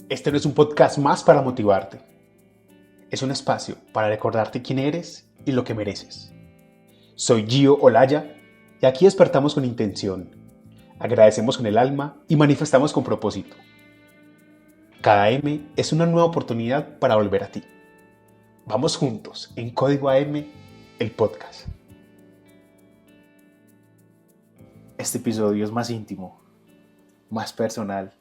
Este no es un podcast más para motivarte. Es un espacio para recordarte quién eres y lo que mereces. Soy Gio Olaya y aquí despertamos con intención, agradecemos con el alma y manifestamos con propósito. Cada M es una nueva oportunidad para volver a ti. Vamos juntos en Código AM, el podcast. Este episodio es más íntimo, más personal.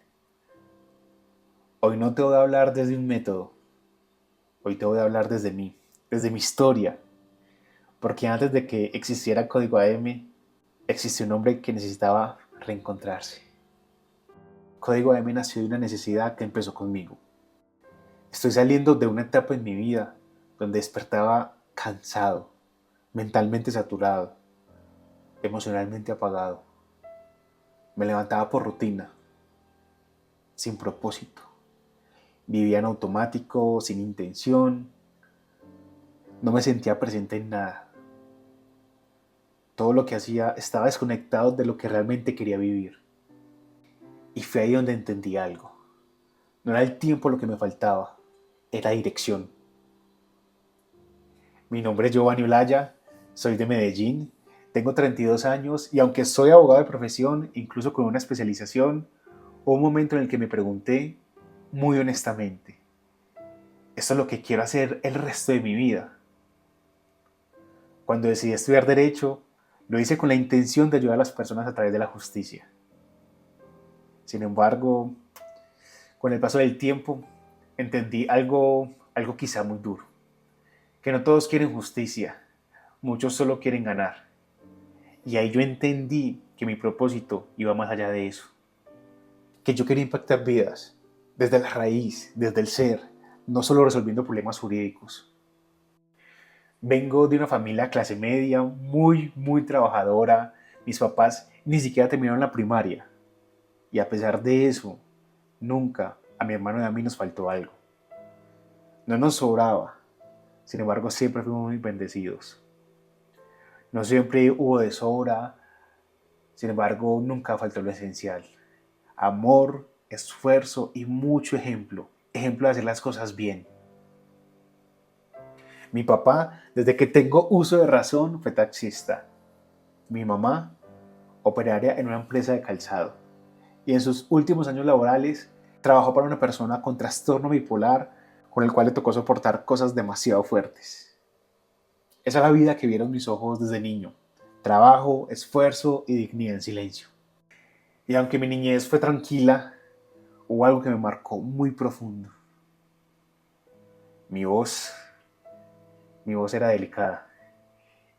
Hoy no te voy a hablar desde un método, hoy te voy a hablar desde mí, desde mi historia. Porque antes de que existiera Código AM, existió un hombre que necesitaba reencontrarse. Código AM nació de una necesidad que empezó conmigo. Estoy saliendo de una etapa en mi vida donde despertaba cansado, mentalmente saturado, emocionalmente apagado. Me levantaba por rutina, sin propósito. Vivía en automático, sin intención. No me sentía presente en nada. Todo lo que hacía estaba desconectado de lo que realmente quería vivir. Y fue ahí donde entendí algo. No era el tiempo lo que me faltaba, era dirección. Mi nombre es Giovanni Olaya, soy de Medellín, tengo 32 años y aunque soy abogado de profesión, incluso con una especialización, hubo un momento en el que me pregunté muy honestamente, ¿esto es lo que quiero hacer el resto de mi vida? Cuando decidí estudiar Derecho, lo hice con la intención de ayudar a las personas a través de la justicia. Sin embargo, con el paso del tiempo, entendí algo quizá muy duro. Que no todos quieren justicia, muchos solo quieren ganar. Y ahí yo entendí que mi propósito iba más allá de eso. Que yo quería impactar vidas, desde la raíz, desde el ser, no solo resolviendo problemas jurídicos. Vengo de una familia clase media, muy trabajadora. Mis papás ni siquiera terminaron la primaria. Y a pesar de eso, nunca a mi hermano y a mí nos faltó algo. No nos sobraba, sin embargo siempre fuimos muy bendecidos. No siempre hubo de sobra, sin embargo nunca faltó lo esencial. Amor, esfuerzo y mucho ejemplo. Ejemplo de hacer las cosas bien. Mi papá, desde que tengo uso de razón, fue taxista. Mi mamá, operaria en una empresa de calzado. Y en sus últimos años laborales, trabajó para una persona con trastorno bipolar, con el cual le tocó soportar cosas demasiado fuertes. Esa es la vida que vieron mis ojos desde niño. Trabajo, esfuerzo y dignidad en silencio. Y aunque mi niñez fue tranquila, hubo algo que me marcó muy profundo. Mi voz, mi voz era delicada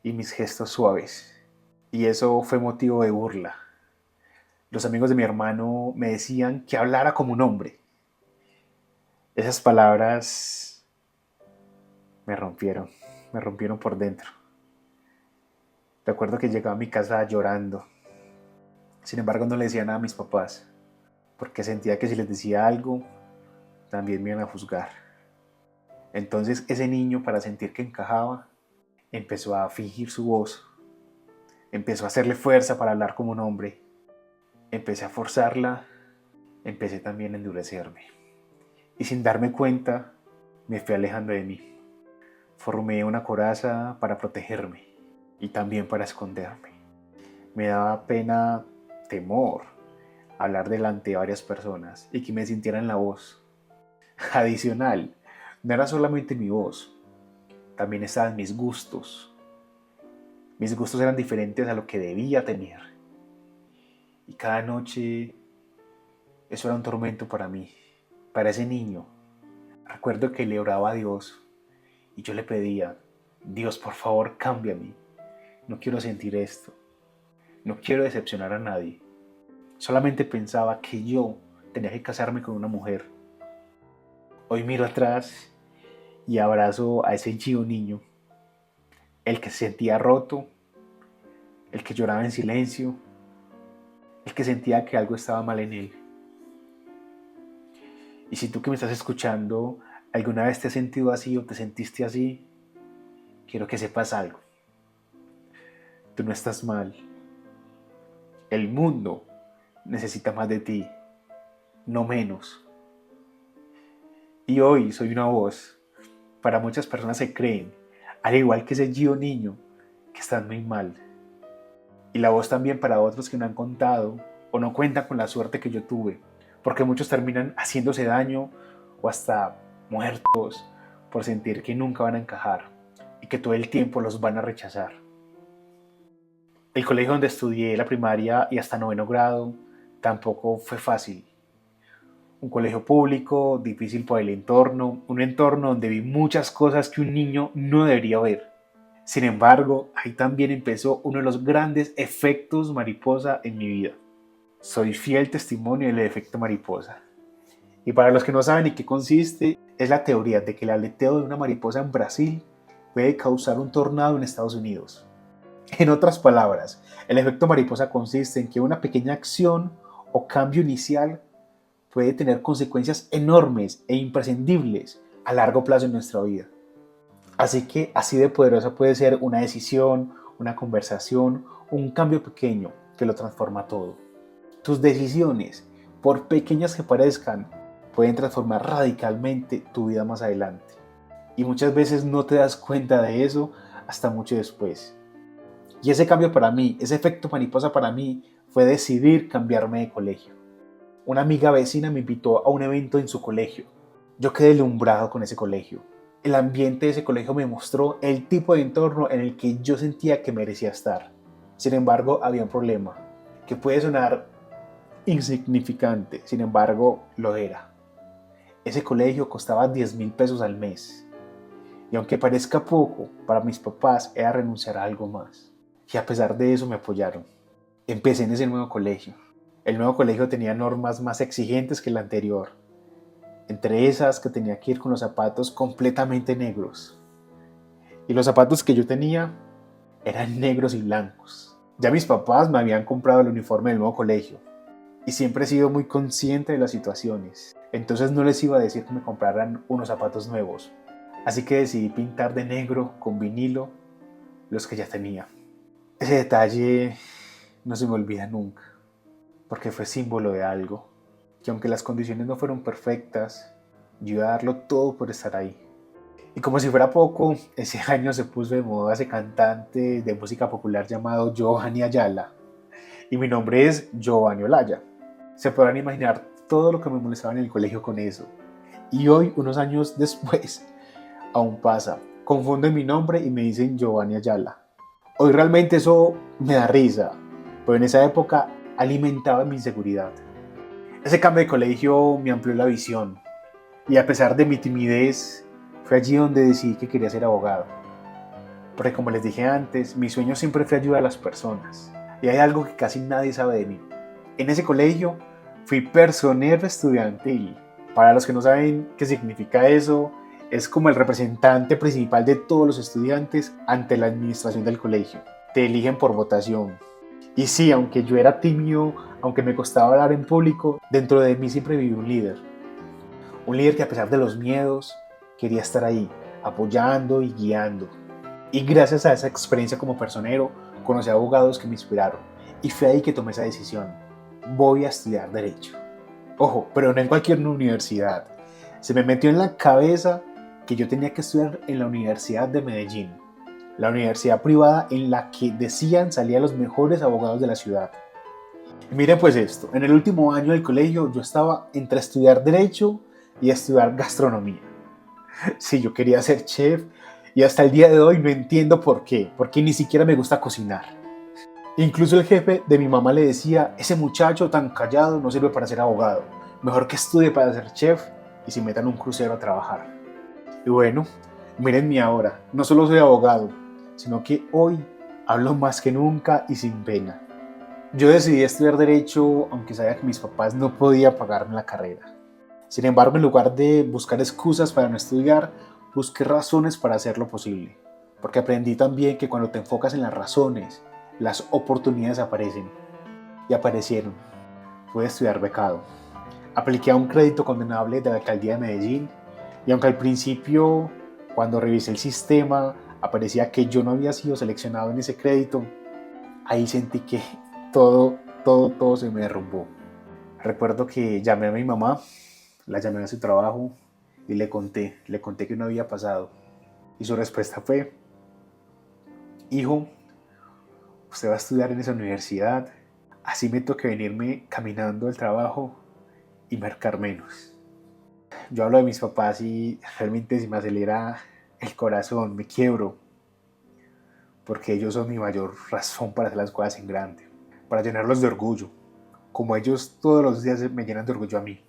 y mis gestos suaves. Y eso fue motivo de burla. Los amigos de mi hermano me decían que hablara como un hombre. Esas palabras me rompieron por dentro. Recuerdo que llegaba a mi casa llorando. Sin embargo, no le decía nada a mis papás, porque sentía que si les decía algo, también me iban a juzgar. Entonces ese niño, para sentir que encajaba, empezó a fingir su voz, empezó a hacerle fuerza para hablar como un hombre. Empecé a forzarla, empecé también a endurecerme. Y sin darme cuenta, me fui alejando de mí. Formé una coraza para protegerme y también para esconderme. Me daba pena, temor, hablar delante de varias personas y que me sintieran la voz. Adicional, no era solamente mi voz, también estaban mis gustos. Mis gustos eran diferentes a lo que debía tener. Y cada noche eso era un tormento para mí, para ese niño. Recuerdo que le oraba a Dios y yo le pedía, Dios, por favor, cámbiame. No quiero sentir esto. No quiero decepcionar a nadie. Solamente pensaba que yo tenía que casarme con una mujer. Hoy miro atrás y abrazo a ese chivo niño, el que se sentía roto, el que lloraba en silencio, el que sentía que algo estaba mal en él. Y si tú que me estás escuchando alguna vez te has sentido así o te sentiste así, quiero que sepas algo. Tú no estás mal. El mundo necesita más de ti, no menos. Y hoy soy una voz para muchas personas que creen, al igual que ese Gio niño, que están muy mal. Y la voz también para otros que no han contado o no cuentan con la suerte que yo tuve, porque muchos terminan haciéndose daño o hasta muertos por sentir que nunca van a encajar y que todo el tiempo los van a rechazar. El colegio donde estudié la primaria y hasta noveno grado tampoco fue fácil. Un colegio público, difícil por el entorno, un entorno donde vi muchas cosas que un niño no debería ver. Sin embargo, ahí también empezó uno de los grandes efectos mariposa en mi vida. Soy fiel testimonio del efecto mariposa. Y para los que no saben en qué consiste, es la teoría de que el aleteo de una mariposa en Brasil puede causar un tornado en Estados Unidos. En otras palabras, el efecto mariposa consiste en que una pequeña acción o cambio inicial puede tener consecuencias enormes e imprescindibles a largo plazo en nuestra vida. Así que así de poderosa puede ser una decisión, una conversación, un cambio pequeño que lo transforma todo. Tus decisiones, por pequeñas que parezcan, pueden transformar radicalmente tu vida más adelante. Y muchas veces no te das cuenta de eso hasta mucho después. Y ese cambio para mí, ese efecto mariposa para mí, fue decidir cambiarme de colegio. Una amiga vecina me invitó a un evento en su colegio. Yo quedé deslumbrado con ese colegio. El ambiente de ese colegio me mostró el tipo de entorno en el que yo sentía que merecía estar. Sin embargo, había un problema, que puede sonar insignificante, sin embargo, lo era. Ese colegio costaba 10.000 pesos al mes. Y aunque parezca poco, para mis papás era renunciar a algo más. Y a pesar de eso me apoyaron. Empecé en ese nuevo colegio. El nuevo colegio tenía normas más exigentes que el anterior. Entre esas que tenía que ir con los zapatos completamente negros. Y los zapatos que yo tenía eran negros y blancos. Ya mis papás me habían comprado el uniforme del nuevo colegio. Y siempre he sido muy consciente de las situaciones. Entonces no les iba a decir que me compraran unos zapatos nuevos. Así que decidí pintar de negro con vinilo los que ya tenía. Ese detalle no se me olvida nunca, porque fue símbolo de algo. Que aunque las condiciones no fueron perfectas, yo iba a darlo todo por estar ahí. Y como si fuera poco, ese año se puso de moda ese cantante de música popular llamado Giovanni Ayala. Y mi nombre es Giovanni Olaya. Se podrán imaginar todo lo que me molestaba en el colegio con eso. Y hoy, unos años después, aún pasa. Confunden mi nombre y me dicen Giovanni Ayala. Hoy realmente eso me da risa, pero en esa época alimentaba mi inseguridad. Ese cambio de colegio me amplió la visión. Y a pesar de mi timidez, fue allí donde decidí que quería ser abogado. Porque como les dije antes, mi sueño siempre fue ayudar a las personas. Y hay algo que casi nadie sabe de mí. En ese colegio fui personero estudiantil. Para los que no saben qué significa eso, es como el representante principal de todos los estudiantes ante la administración del colegio. Te eligen por votación. Y sí, aunque yo era tímido, aunque me costaba hablar en público, dentro de mí siempre viví un líder. Un líder que a pesar de los miedos, quería estar ahí, apoyando y guiando. Y gracias a esa experiencia como personero, conocí a abogados que me inspiraron. Y fue ahí que tomé esa decisión. Voy a estudiar Derecho. Ojo, pero no en cualquier universidad. Se me metió en la cabeza que yo tenía que estudiar en la Universidad de Medellín, la universidad privada en la que decían salían los mejores abogados de la ciudad. Y miren pues esto, en el último año del colegio yo estaba entre estudiar Derecho y estudiar Gastronomía. Sí, yo quería ser chef y hasta el día de hoy no entiendo por qué, porque ni siquiera me gusta cocinar. Incluso el jefe de mi mamá le decía, ese muchacho tan callado no sirve para ser abogado, mejor que estudie para ser chef y se meta en un crucero a trabajar. Y bueno, mírenme ahora, no solo soy abogado, sino que hoy hablo más que nunca y sin pena. Yo decidí estudiar Derecho aunque sabía que mis papás no podían pagarme la carrera. Sin embargo, en lugar de buscar excusas para no estudiar, busqué razones para hacerlo posible. Porque aprendí también que cuando te enfocas en las razones, las oportunidades aparecen. Y aparecieron. Pude estudiar becado. Apliqué a un crédito condenable de la alcaldía de Medellín. Y aunque al principio, cuando revisé el sistema, aparecía que yo no había sido seleccionado en ese crédito, ahí sentí que todo se me derrumbó. Recuerdo que llamé a mi mamá, la llamé a su trabajo y le conté que no había pasado. Y su respuesta fue: hijo, usted va a estudiar en esa universidad, así me toque venirme caminando al trabajo y marcar menos. Yo hablo de mis papás y realmente se me acelera el corazón, me quiebro, porque ellos son mi mayor razón para hacer las cosas en grande, para llenarlos de orgullo, como ellos todos los días me llenan de orgullo a mí,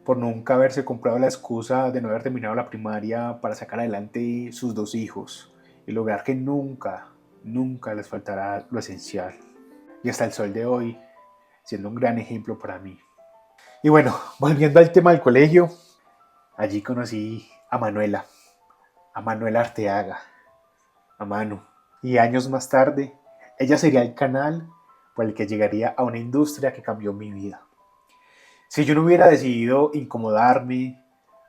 por nunca haberse comprado la excusa de no haber terminado la primaria para sacar adelante sus 2 hijos y lograr que nunca les faltará lo esencial. Y hasta el sol de hoy, siendo un gran ejemplo para mí. Y bueno, volviendo al tema del colegio, allí conocí a Manuela Arteaga, a Manu. Y años más tarde, ella sería el canal por el que llegaría a una industria que cambió mi vida. Si yo no hubiera decidido incomodarme,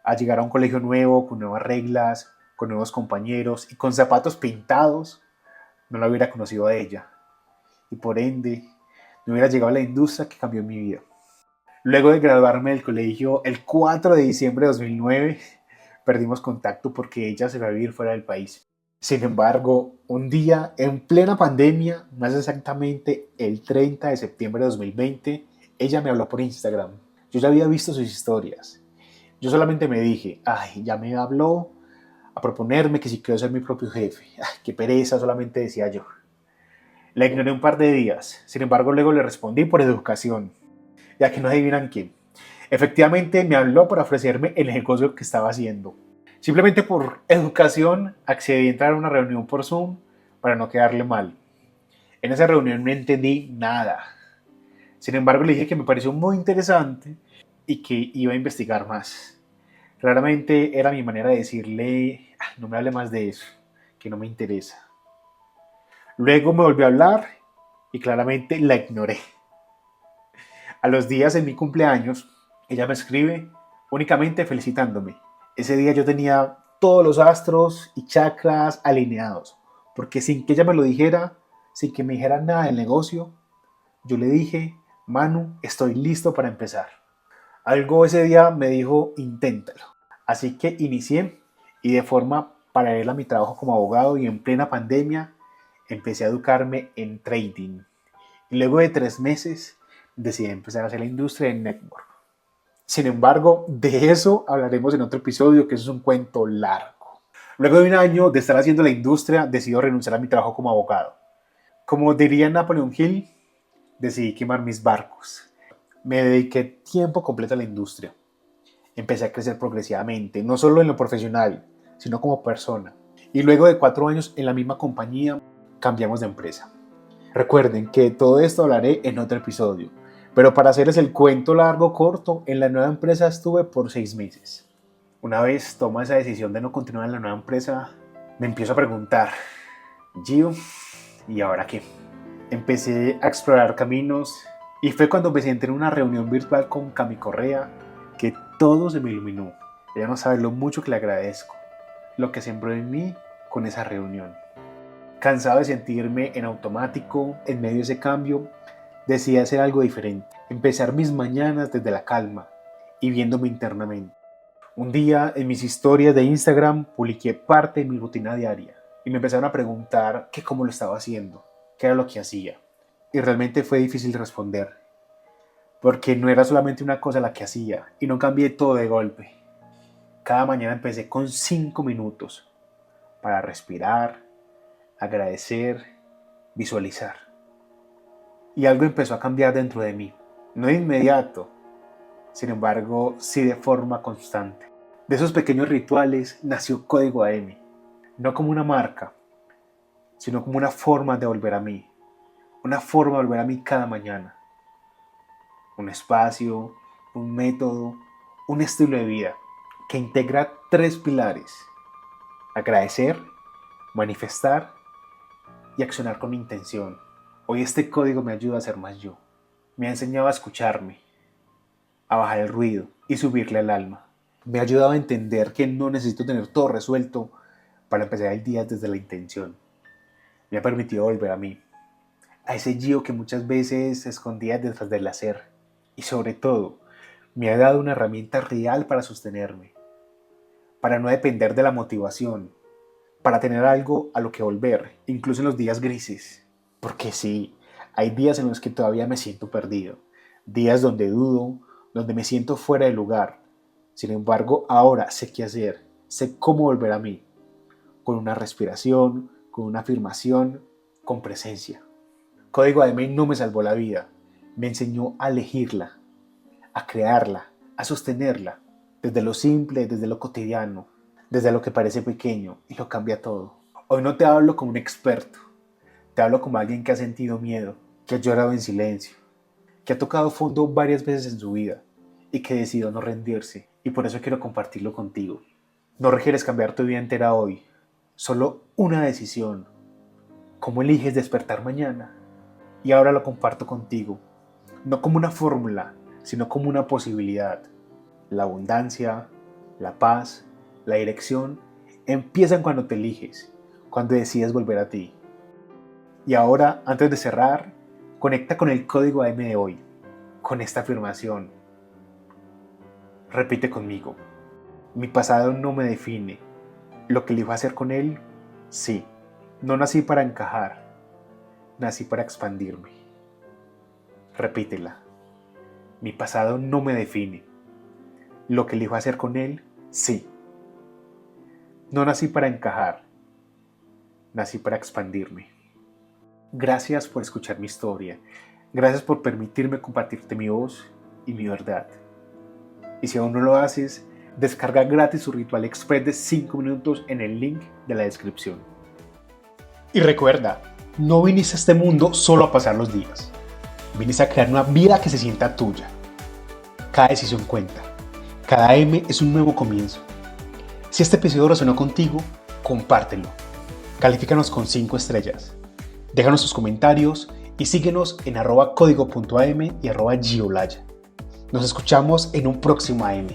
a llegar a un colegio nuevo, con nuevas reglas, con nuevos compañeros y con zapatos pintados, no la hubiera conocido a ella. Y por ende, no hubiera llegado a la industria que cambió mi vida. Luego de graduarme del colegio el 4 de diciembre de 2009, perdimos contacto porque ella se fue a vivir fuera del país. Sin embargo, un día en plena pandemia, más exactamente el 30 de septiembre de 2020, ella me habló por Instagram. Yo ya había visto sus historias. Yo solamente me dije, ay, ya me habló a proponerme que si quiero ser mi propio jefe. Ay, qué pereza, solamente decía yo. La ignoré un par de días. Sin embargo, luego le respondí por educación, ya que no adivinan quién. Efectivamente, me habló para ofrecerme el negocio que estaba haciendo. Simplemente por educación accedí a entrar a una reunión por Zoom para no quedarle mal. En esa reunión no entendí nada. Sin embargo, le dije que me pareció muy interesante y que iba a investigar más. Claramente era mi manera de decirle: no me hable más de eso, que no me interesa. Luego me volvió a hablar y claramente la ignoré. A los días de mi cumpleaños, ella me escribe únicamente felicitándome. Ese día yo tenía todos los astros y chakras alineados, porque sin que ella me lo dijera, sin que me dijera nada del negocio, yo le dije: Manu, estoy listo para empezar. Algo ese día me dijo: inténtalo. Así que inicié y de forma paralela a mi trabajo como abogado y en plena pandemia, empecé a educarme en trading. Y luego de 3 meses decidí empezar a hacer la industria de network. Sin embargo, de eso hablaremos en otro episodio, que eso es un cuento largo. Luego de un año de estar haciendo la industria, decidí renunciar a mi trabajo como abogado. Como diría Napoleon Hill, decidí quemar mis barcos. Me dediqué tiempo completo a la industria. Empecé a crecer progresivamente, no solo en lo profesional, sino como persona. Y luego de 4 años en la misma compañía, cambiamos de empresa. Recuerden que todo esto hablaré en otro episodio, pero para hacerles el cuento largo corto, en la nueva empresa estuve por 6 meses. Una vez tomo esa decisión de no continuar en la nueva empresa, me empiezo a preguntar: Gio, ¿y ahora qué? Empecé a explorar caminos y fue cuando me senté en una reunión virtual con Cami Correa que todo se me iluminó. Ella no sabe lo mucho que le agradezco, lo que sembró en mí con esa reunión. Cansado de sentirme en automático en medio de ese cambio, decidí hacer algo diferente. Empezar mis mañanas desde la calma y viéndome internamente. Un día en mis historias de Instagram publiqué parte de mi rutina diaria y me empezaron a preguntar que cómo lo estaba haciendo, qué era lo que hacía. Y realmente fue difícil responder, porque no era solamente una cosa la que hacía y no cambié todo de golpe. Cada mañana empecé con 5 minutos para respirar, agradecer, visualizar. Y algo empezó a cambiar dentro de mí. No de inmediato, sin embargo, sí de forma constante. De esos pequeños rituales nació Código AM, no como una marca, sino como una forma de volver a mí, una forma de volver a mí cada mañana. Un espacio, un método, un estilo de vida que integra 3 pilares: agradecer, manifestar y accionar con intención. Hoy este código me ayuda a ser más yo. Me ha enseñado a escucharme, a bajar el ruido y subirle al alma. Me ha ayudado a entender que no necesito tener todo resuelto para empezar el día desde la intención. Me ha permitido volver a mí, a ese Gio que muchas veces se escondía detrás del hacer. Y sobre todo, me ha dado una herramienta real para sostenerme, para no depender de la motivación, para tener algo a lo que volver, incluso en los días grises. Porque sí, hay días en los que todavía me siento perdido, días donde dudo, donde me siento fuera de lugar. Sin embargo, ahora sé qué hacer, sé cómo volver a mí, con una respiración, con una afirmación, con presencia. Código AM no me salvó la vida, me enseñó a elegirla, a crearla, a sostenerla, desde lo simple, desde lo cotidiano, desde lo que parece pequeño y lo cambia todo. Hoy no te hablo como un experto, te hablo como alguien que ha sentido miedo, que ha llorado en silencio, que ha tocado fondo varias veces en su vida y que decidió no rendirse, y por eso quiero compartirlo contigo. No requieres cambiar tu vida entera hoy, solo una decisión. ¿Cómo eliges despertar mañana? Y ahora lo comparto contigo, no como una fórmula, sino como una posibilidad. La abundancia, la paz, la dirección empiezan cuando te eliges, cuando decides volver a ti. Y ahora, antes de cerrar, conecta con el código AM de hoy, con esta afirmación. Repite conmigo. Mi pasado no me define. Lo que elijo hacer con él, sí. No nací para encajar, nací para expandirme. Repítela. Mi pasado no me define. Lo que elijo hacer con él, sí. No nací para encajar, nací para expandirme. Gracias por escuchar mi historia. Gracias por permitirme compartirte mi voz y mi verdad. Y si aún no lo haces, descarga gratis su ritual express de 5 minutos en el link de la descripción. Y recuerda, no viniste a este mundo solo a pasar los días. Viniste a crear una vida que se sienta tuya. Cada decisión cuenta. Cada M es un nuevo comienzo. Si este episodio resonó contigo, compártelo. Califícanos con 5 estrellas. Déjanos tus comentarios y síguenos en @código.am y @giolaya. Nos escuchamos en un próximo AM.